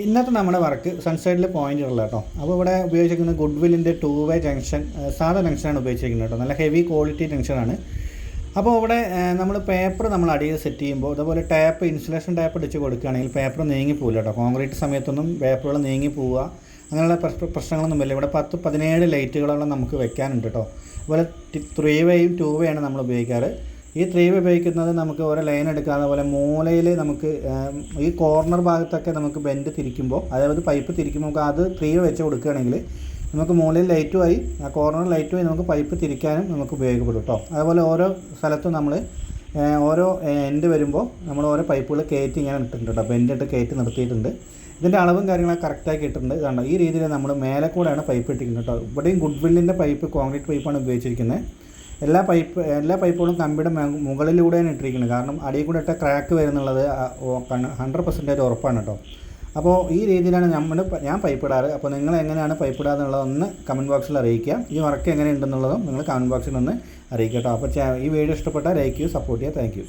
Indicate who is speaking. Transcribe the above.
Speaker 1: ഇന്നത്തെ നമ്മുടെ work സൺസൈഡിൽ point ഉള്ള കേട്ടോ. അപ്പോൾ ഇവിടെ ഉപയോഗിച്ചിരിക്കുന്നത് ഗുഡ്വില്ലിൻ്റെ 2-വേ ജംഗ്ഷൻ, സാധാ ജംഗ്ഷനാണ് ഉപയോഗിച്ചിരിക്കുന്നത് കേട്ടോ. നല്ല ഹെവി ക്വാളിറ്റി ജംഗ്ഷനാണ്. അപ്പോൾ ഇവിടെ നമ്മൾ പേപ്പർ നമ്മൾ അടിയിൽ സെറ്റ് ചെയ്യുമ്പോൾ ഇതുപോലെ ടാപ്പ്, ഇൻസുലേഷൻ ടാപ്പ് അടിച്ച് കൊടുക്കുകയാണെങ്കിൽ പേപ്പർ നീങ്ങി പോകില്ല കേട്ടോ. കോൺക്രീറ്റ് സമയത്തൊന്നും പേപ്പറുകൾ നീങ്ങി പോവുക അങ്ങനെയുള്ള പ്രശ്നങ്ങളൊന്നും ഇല്ല. ഇവിടെ 10-17 ലൈറ്റുകളോളം നമുക്ക് വെക്കാനുണ്ട് കേട്ടോ. അതുപോലെ 3-വേയും 2-വേയാണ് നമ്മൾ ഉപയോഗിക്കാറ്. ഈ 3-വേ ഉപയോഗിക്കുന്നത് നമുക്ക് ഓരോ ലൈൻ എടുക്കാതെ പോലെ മൂലയിൽ നമുക്ക് ഈ കോർണർ ഭാഗത്തൊക്കെ നമുക്ക് ബെൻഡ് തിരിക്കുമ്പോൾ, അതായത് പൈപ്പ് തിരിക്കുമ്പോൾ നമുക്ക് അത് 3-വേ വെച്ച് കൊടുക്കുകയാണെങ്കിൽ നമുക്ക് മൂലയിൽ ലൈറ്റുമായി ആ കോർണർ ലൈറ്റുമായി നമുക്ക് പൈപ്പ് തിരിക്കാനും നമുക്ക് ഉപയോഗപ്പെടും കേട്ടോ. അതുപോലെ ഓരോ സ്ഥലത്തും നമ്മൾ ഓരോ എൻഡ് വരുമ്പോൾ നമ്മൾ ഓരോ പൈപ്പുകൾ കയറ്റി ഇങ്ങനെ ഇട്ടിട്ടുണ്ട് കേട്ടോ. ബെൻഡിട്ട് കയറ്റി നിർത്തിയിട്ടുണ്ട്. ഇതിൻ്റെ അളവും കാര്യങ്ങളൊക്കെ കറക്റ്റാക്കി ഇട്ടിട്ടുണ്ട്. ഇതാണ് ഈ രീതിയിൽ നമ്മൾ മേലെ കൂടെയാണ് പൈപ്പ് ഇട്ടിരിക്കുന്നത് കേട്ടോ. ഇവിടെയും ഗുഡ്വില്ലിൻ്റെ പൈപ്പ്, കോൺക്രീറ്റ് പൈപ്പാണ് ഉപയോഗിച്ചിരിക്കുന്നത്. എല്ലാ പൈപ്പുകളും കമ്പിയുടെ മുകളിലൂടെയാണ് ഇട്ടിരിക്കുന്നത്. കാരണം അടിയിൽ കൂടെ ഇട്ട ക്രാക്ക് വരുന്നുള്ളത് 100% ഉറപ്പാണ് കേട്ടോ. അപ്പോൾ ഈ രീതിയിലാണ് ഞാൻ പൈപ്പ് ഇടാറ്. അപ്പോൾ നിങ്ങൾ എങ്ങനെയാണ് പൈപ്പ് ഇടാറ് എന്നുള്ളതൊന്ന് കമൻറ്റ് ബോക്സിൽ അറിയിക്കുക. ഈ വർക്ക് എങ്ങനെ ഉണ്ടെന്നുള്ളതും നിങ്ങൾ കമൻറ്റ് ബോക്സിൽ ഒന്ന് അറിയിക്കുക കേട്ടോ. അപ്പോൾ ഈ വീഡിയോ ഇഷ്ടപ്പെട്ടാൽ ലൈക്ക് ചെയ്യുക, സപ്പോർട്ട് ചെയ്യുക. Thank you.